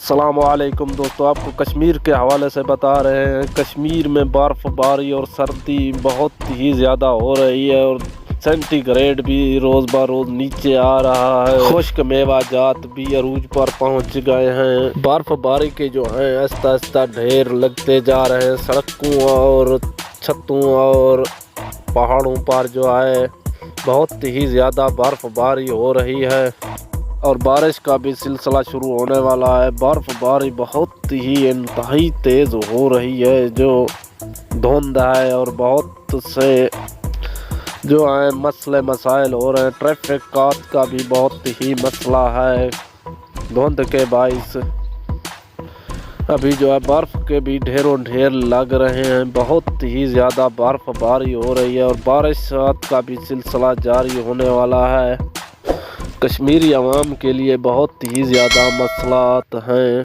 السلام علیکم دوستو، آپ کو کشمیر کے حوالے سے بتا رہے ہیں۔ کشمیر میں برف باری اور سردی بہت ہی زیادہ ہو رہی ہے اور سینٹی گریڈ بھی روز بروز نیچے آ رہا ہے۔ خشک میوہ جات بھی عروج پر پہنچ گئے ہیں۔ برف باری کے جو ہیں آہستہ آہستہ ڈھیر لگتے جا رہے ہیں۔ سڑکوں اور چھتوں اور پہاڑوں پر جو ہے بہت ہی زیادہ برف باری ہو رہی ہے اور بارش کا بھی سلسلہ شروع ہونے والا ہے۔ برف باری بہت ہی انتہائی تیز ہو رہی ہے، جو دھند ہے اور بہت سے جو ہیں مسائل ہو رہے ہیں۔ ٹریفک کا بھی بہت ہی مسئلہ ہے دھند کے باعث۔ ابھی جو ہے برف کے بھی ڈھیروں ڈھیر لگ رہے ہیں۔ بہت ہی زیادہ برف باری ہو رہی ہے اور بارشات کا بھی سلسلہ جاری ہونے والا ہے۔ کشمیری عوام کے لیے بہت ہی زیادہ مسئلات ہیں۔